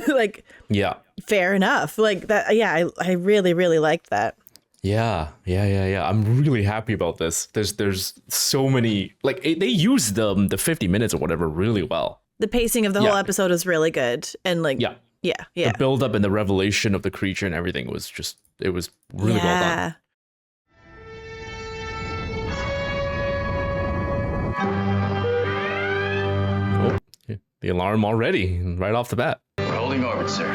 like, fair enough. Like that. Yeah. I really, really liked that. Yeah. I'm really happy about this. There's so many, like they used the 50 minutes or whatever really well. The pacing of the whole episode is really good. And like, yeah. The build up and the revelation of the creature and everything was it was really well done. Oh, the alarm already, right off the bat. We're holding orbit, sir.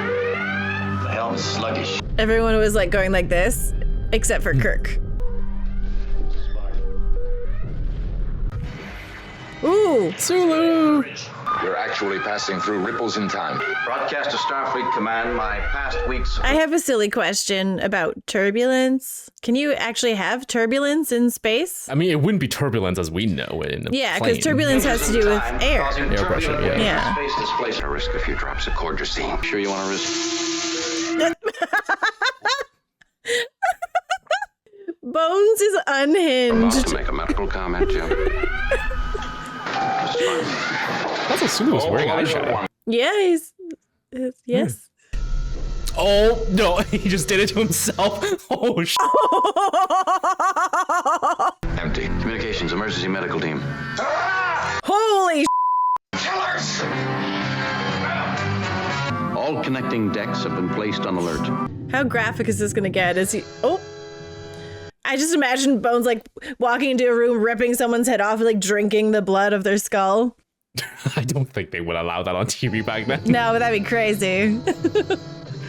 The helm is sluggish. Everyone was like going like this, except for Kirk. Ooh, Sulu! We're actually passing through ripples in time. Broadcast to Starfleet Command, my past weeks... I have a silly question about turbulence. Can you actually have turbulence in space? I mean, it wouldn't be turbulence as we know it in a Yeah, because turbulence has to do with air. Air pressure, yeah. Space displacement. A risk a few drops of cord you're seeing. Sure you want to risk... Bones is unhinged. About to make a medical comment, Jim. Also, Sulu was wearing eyeshadow. Yeah, he's yes. Oh no, he just did it to himself. Oh shit. Empty. Communications, emergency medical team. Holy Killers! All connecting decks have been placed on alert. How graphic is this gonna get? Is he? Oh. I just imagine Bones like walking into a room, ripping someone's head off, like drinking the blood of their skull. I don't think they would allow that on TV back then. No, but that'd be crazy.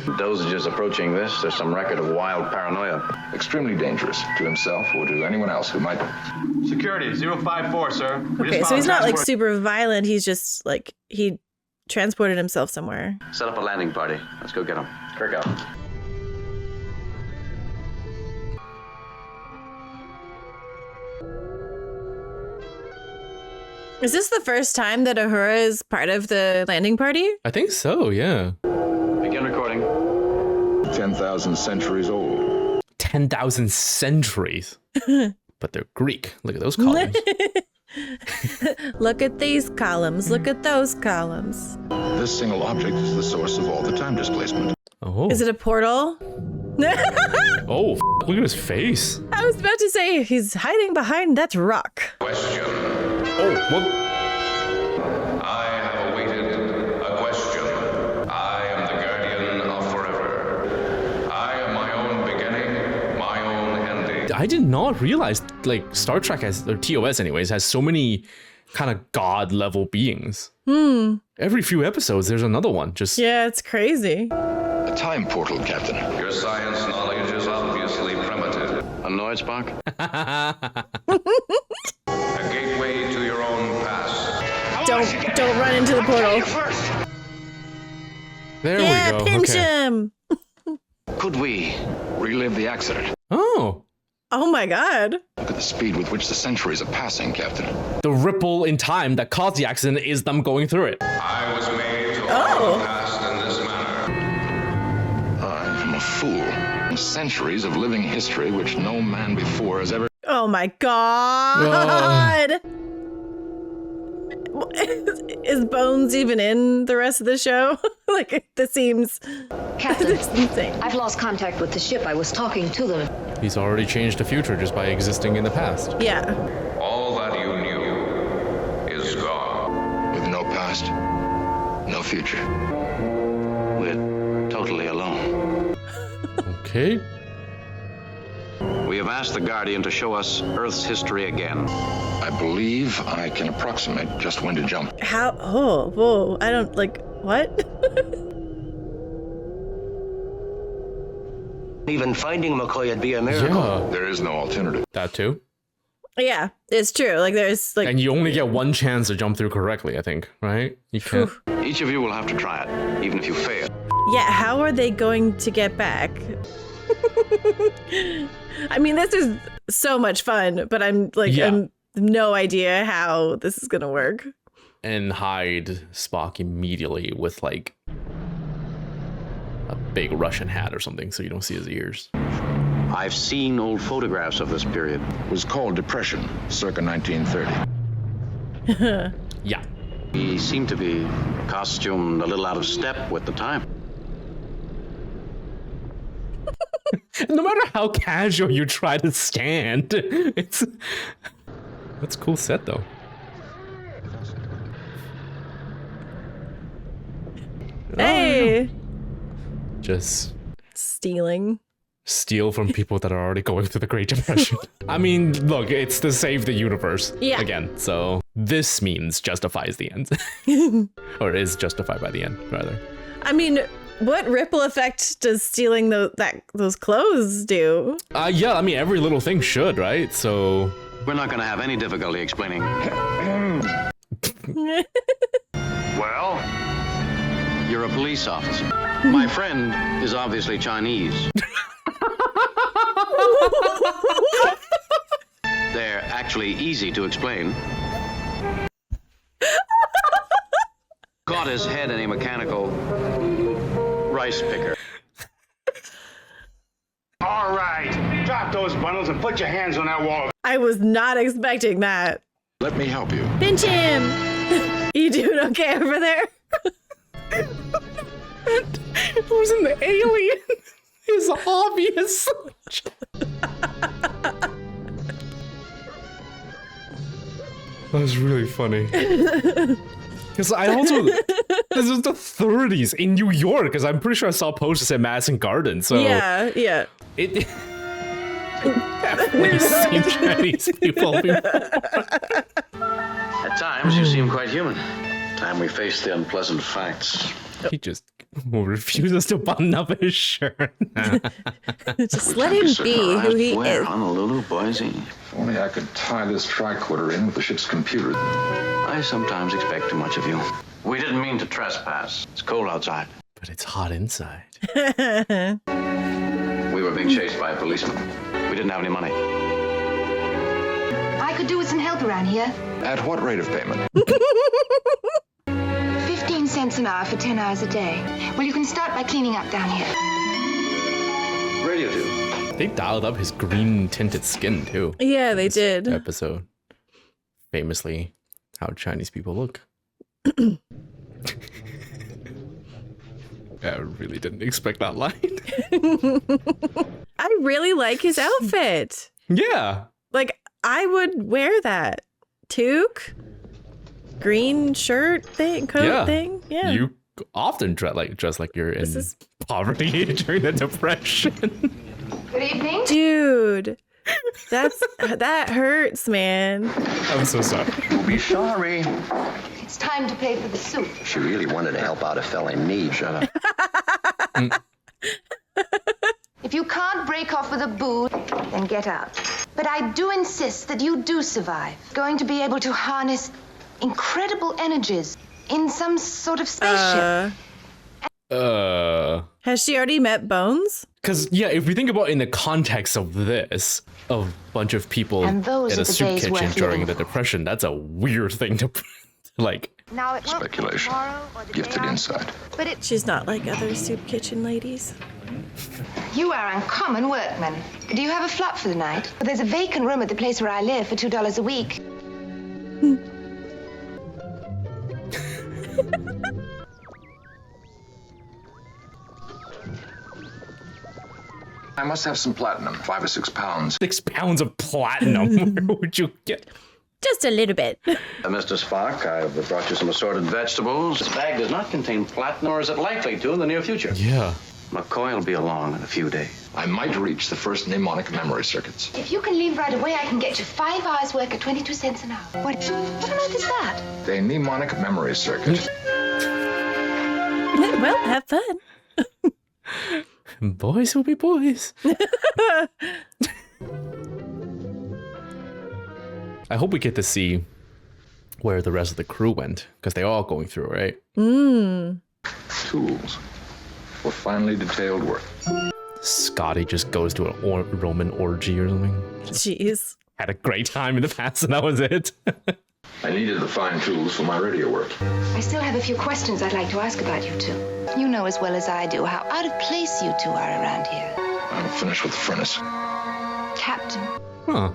Dosages approaching this. There's some record of wild paranoia. Extremely dangerous to himself or to anyone else who might. Security, 054, sir. Okay, so he's not like super violent. He's just like, he transported himself somewhere. Set up a landing party. Let's go get him. Kirk out. Is this the first time that Uhura is part of the landing party? I think so, yeah. Begin recording. 10,000 centuries old. 10,000 centuries. But they're Greek. Look at those columns. Look at these columns. Look at those columns. This single object is the source of all the time displacement. Oh. Is it a portal? Oh, look at his face. I was about to say, he's hiding behind that rock. Question. Oh, what? I have awaited a question. I am the guardian of forever. I am my own beginning, my own ending. I did not realize, like, Star Trek has, or TOS anyways, has so many kind of god-level beings. Every few episodes, there's another one. Yeah, it's crazy. A time portal, Captain. Your science knowledge is obviously primitive. Annoyed, Spock? A gateway to your own past. Don't run into the portal. There we go. Pinch Okay. him. Could we relive the accident? Oh. Oh my god. Look at the speed with which the centuries are passing, Captain. The ripple in time that caused the accident is them going through it. I was made to alter the past in this manner. I am a fool. Centuries of living history which no man before has ever... Oh my god. Is Bones even in the rest of the show? Like, this seems... Captain, It's insane. I've lost contact with the ship. I was talking to them. He's already changed the future just by existing in the past. Yeah. All that you knew is gone. With no past, no future. We're totally alone. Okay. We have asked the Guardian to show us Earth's history again. I believe I can approximate just when to jump. How? Oh, whoa. I don't, like, what? Even finding McCoy would be a miracle. Yeah. There is no alternative. That too. Yeah, it's true. Like, there's, like... And you only get one chance to jump through correctly, I think, right? You can't... Each of you will have to try it, even if you fail. Yeah, how are they going to get back? I mean, this is so much fun, but I'm, like, I'm no idea how this is gonna work. And hide Spock immediately with, like, a big Russian hat or something so you don't see his ears. I've seen old photographs of this period. It was called Depression, circa 1930. Yeah. He seemed to be costumed a little out of step with the time. No matter how casual you try to stand, that's a cool set though. Hey! Just steal from people that are already going through the Great Depression. I mean, look, it's to save the universe again, so this means justifies the end. Or is justified by the end, rather. I mean, what ripple effect does stealing those clothes do? Yeah, I mean, every little thing should, right? So... We're not going to have any difficulty explaining. Well? You're a police officer. My friend is obviously Chinese. They're actually easy to explain. Caught his head in a mechanical rice picker. All right. Drop those bundles and put your hands on that wall. I was not expecting that. Let me help you. Pinch him! You doing okay over there? Who's in the alien? It's obvious. That was really funny. Because I also, this is the 30s in New York, because I'm pretty sure I saw posters at Madison Garden, so... Yeah. It definitely seen Chinese people before. At times, you seem quite human. Time we face the unpleasant facts. He just refuses to button up his shirt. Just let him be who he is. Honolulu, Boise. If only I could tie this tricorder in with the ship's computer. I sometimes expect too much of you. We didn't mean to trespass. It's cold outside. But it's hot inside. We were being chased by a policeman. We didn't have any money. I could do with some help around here. At what rate of payment? 15 cents an hour for 10 hours a day. Well, you can start by cleaning up down here. Radio tube. They dialed up his green tinted skin too. Yeah, they did. Episode. Famously, how Chinese people look. I really didn't expect that line. I really like his outfit. Yeah. Like, I would wear that. Toque? Green shirt thing? Coat thing? Yeah. You often dress like you're in poverty during the Depression. Good evening. Dude. That hurts, man. I'm so sorry. You'll be sorry. It's time to pay for the soup. She really wanted to help out a fella in need. Shut up. If you can't break off with a boo, then get out. But I do insist that you do survive. Going to be able to harness incredible energies in some sort of spaceship. Has she already met Bones? Because, yeah, if we think about in the context of this, a bunch of people And those in are a the soup days kitchen worth during living the Depression, that's a weird thing to, like... Now it won't be Speculation. tomorrow or the Gifted day insight. after, but She's not like other soup kitchen ladies. You are uncommon workman. Do you have a flop for the night? Well, there's a vacant room at the place where I live for $2 a week. I must have some platinum, 5 or 6 pounds. 6 pounds of platinum. Where would you get? Just a little bit. Mr. Spock, I've brought you some assorted vegetables. This bag does not contain platinum, nor is it likely to in the near future. Yeah. McCoy will be along in a few days. I might reach the first mnemonic memory circuits. If you can leave right away, I can get you 5 hours work at 22 cents an hour. What on earth is that? The mnemonic memory circuit. Well, have fun. Boys will be boys. I hope we get to see where the rest of the crew went, because they're all going through, right? Tools for finely detailed work. Scotty just goes to a Roman orgy or something. Jeez. Had a great time in the past, and that was it. I needed the fine tools for my radio work. I still have a few questions I'd like to ask about you two. You know as well as I do how out of place you two are around here. I'm finished with the furnace. Captain. Huh.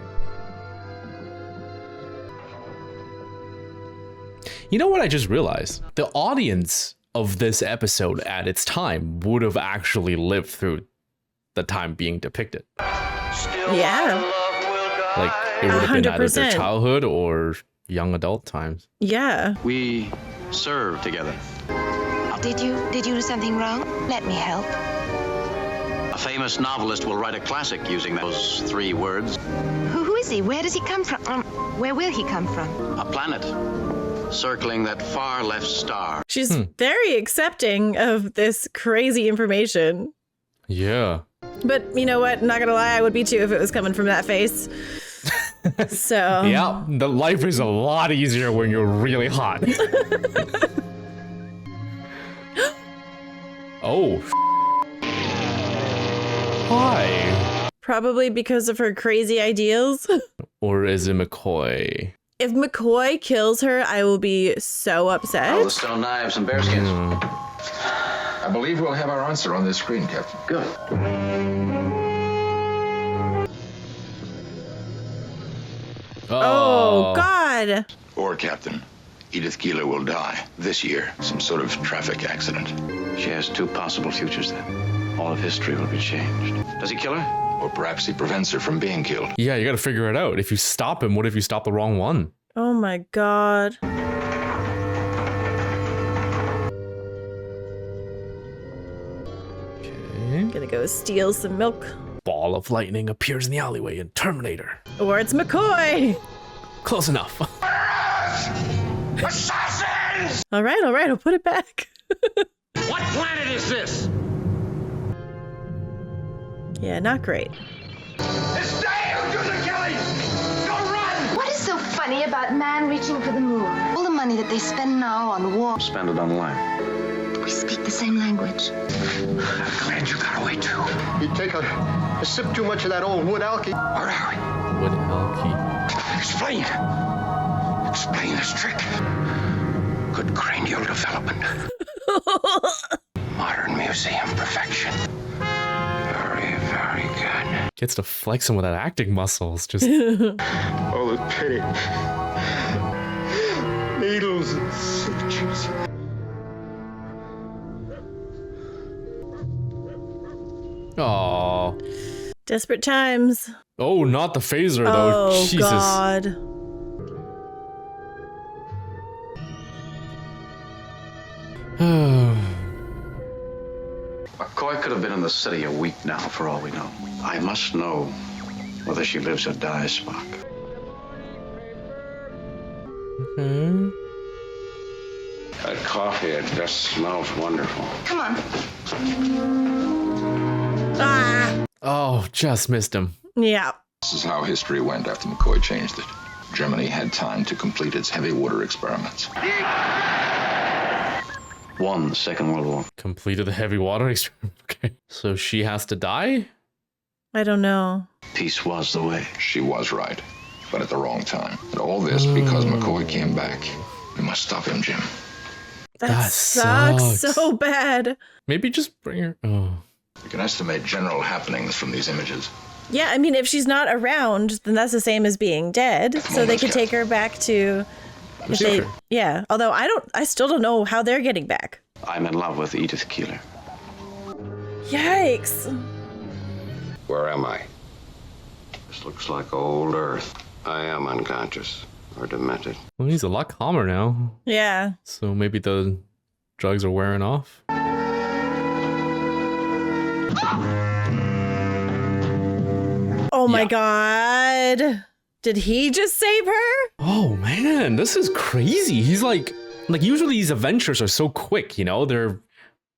You know what I just realized? The audience of this episode at its time would have actually lived through the time being depicted. Yeah. Like, it would have been either their 100%. childhood or young adult times. Yeah. We served together. Did you do something wrong? Let me help. A famous novelist will write a classic using those 3 words. Who is he? Where does he come from? Where will he come from? A planet circling that far left star. She's very accepting of this crazy information. Yeah. But you know what? Not gonna lie, I would be too if it was coming from that face. So. Yeah, the life is a lot easier when you're really hot. Oh. Why? Probably because of her crazy ideals. Or is it McCoy? If McCoy kills her, I will be so upset. Oh, the stone knives and bearskins. I believe we'll have our answer on this screen, Captain. Good. Oh, God. Or, Captain, Edith Keeler will die this year. Some sort of traffic accident. She has 2 possible futures then. All of history will be changed. Does he kill her? Or perhaps he prevents her from being killed. Yeah, you gotta figure it out. If you stop him, what if you stop the wrong one? Oh my God. Okay. Gonna go steal some milk. Ball of lightning appears in the alleyway in Terminator. Or it's McCoy. Close enough. Assassins! All right, I'll put it back. What planet is this? Yeah, not great. Stay or do the killing! Don't run! What is so funny about man reaching for the moon? All the money that they spend now on war. Spend it on life. We speak the same language. I'm glad you got away too. You take a sip too much of that old wood alky. Where are we? Wood alky. Explain. Explain this trick. Good cranial development. Modern museum perfection. Very, very good. Gets to flex him with that acting muscles. Just Oh, the pity. Needles and sutures. Aww. Desperate times. Oh, not the phaser though. Oh, Jesus. God. McCoy could have been in the city a week now, for all we know. I must know whether she lives or dies, Spock. Okay. That coffee, it just smells wonderful. Come on. Ah. Oh, just missed him. Yeah. This is how history went after McCoy changed it. Germany had time to complete its heavy water experiments. Won the Second World War. Completed the heavy water experiment. Okay. So she has to die? I don't know. Peace was the way. She was right, but at the wrong time. And all this because McCoy came back. We must stop him, Jim. That sucks so bad. Maybe just bring her. Oh. You can estimate general happenings from these images. Yeah, I mean, if she's not around, then that's the same as being dead. So they could take her back to. If they, yeah. Although I still don't know how they're getting back. I'm in love with Edith Keeler. Yikes. Where am I? This looks like old Earth. I am unconscious or demented. Well, he's a lot calmer now. Yeah. So maybe the drugs are wearing off. Oh my God. Did he just save her? Oh man, this is crazy. He's like usually these adventures are so quick, you know? They're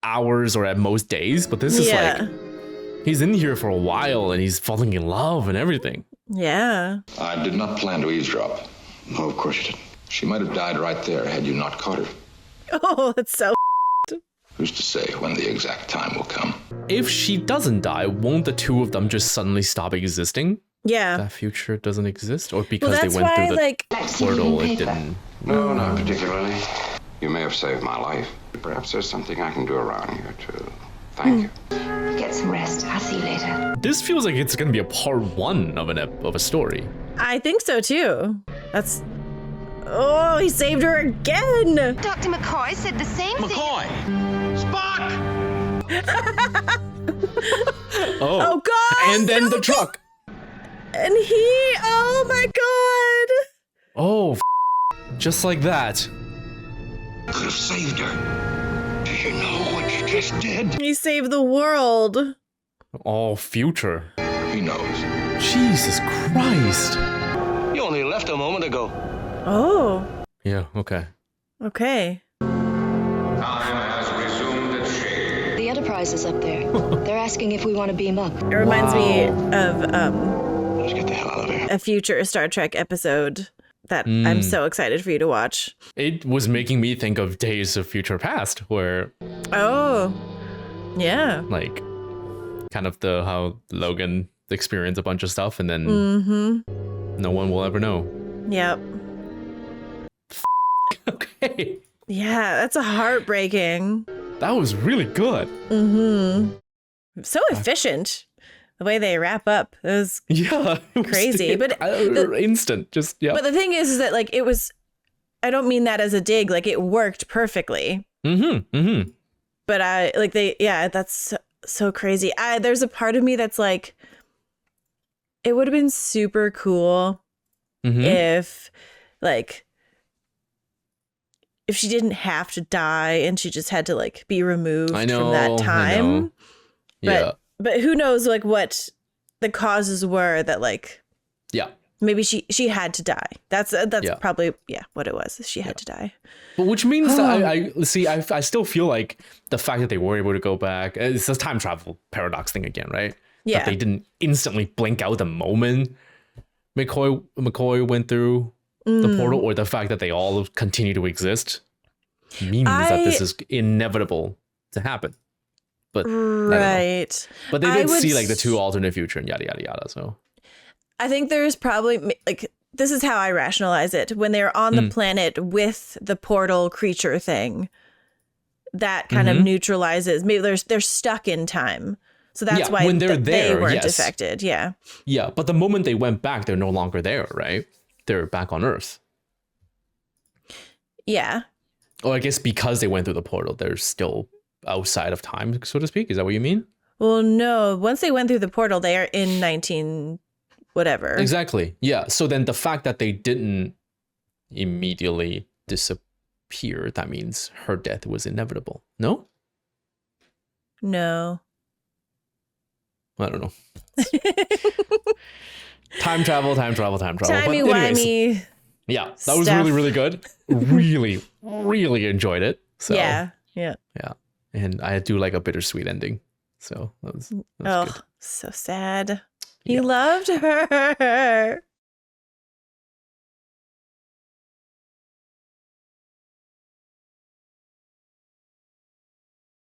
hours or at most days, but this is like he's in here for a while and he's falling in love and everything. Yeah. I did not plan to eavesdrop. No, of course you didn't. She might have died right there had you not caught her. Oh, that's so Who's to say when the exact time will come? If she doesn't die, won't the two of them just suddenly stop existing? Yeah. That future doesn't exist? Or because they that's went through why, the portal, it didn't... No, not particularly. You may have saved my life. Perhaps there's something I can do around here to thank you. Get some rest. I'll see you later. This feels like it's going to be a part 1 of a story. I think so too. That's... Oh, he saved her again. Dr. McCoy said the same thing. McCoy! Spock! Oh God! And then the truck. And he... Oh my God! Oh, just like that. Could have saved her. Do you know what you just did? He saved the world. Oh, future. He knows. Jesus Christ. You only left a moment ago. Oh. Yeah, okay. Okay. Time has resumed its shape. The Enterprise is up there. They're asking if we want to beam up. It reminds me of Let's get the hell out of here. a future Star Trek episode that I'm so excited for you to watch. It was making me think of Days of Future Past, where... Oh. Yeah. Like, kind of how Logan experienced a bunch of stuff and then no one will ever know. Yep. Okay. Yeah, that's a heartbreaking. That was really good. So efficient. The way they wrap up. It was crazy. But instant. Just, yeah. But the thing is that, like, it was... I don't mean that as a dig. Like, it worked perfectly. But that's so crazy. There's a part of me that's like, it would have been super cool if, like, if she didn't have to die and she just had to, like, be removed from that time. Yeah. But who knows, like, what the causes were that, like, maybe she had to die. That's probably what it was. She had to die. But which means that I still feel like the fact that they were able to go back, it's a time travel paradox thing again, right? Yeah. That they didn't instantly blink out the moment McCoy went through the portal, or the fact that they all continue to exist means that this is inevitable to happen. But right. But they did see like the two alternate future and yada yada yada. So I think there's probably, like, this is how I rationalize it. When they're on the planet with the portal creature thing, that kind of neutralizes. Maybe they're stuck in time. So that's why when they're there, they weren't affected. Yeah. Yeah. But the moment they went back, they're no longer there, right? They're back on Earth. Yeah. Or I guess because they went through the portal, they're still outside of time, so to speak. Is that what you mean? Well, no. Once they went through the portal, they are in 19 whatever. Exactly. Yeah. So then the fact that they didn't immediately disappear, that means her death was inevitable. No? No. I don't know. Time travel. Timey-wimey. Yeah, that was really, really good. Really, really enjoyed it. So Yeah. And I do like a bittersweet ending. So that was good. So sad. He loved her.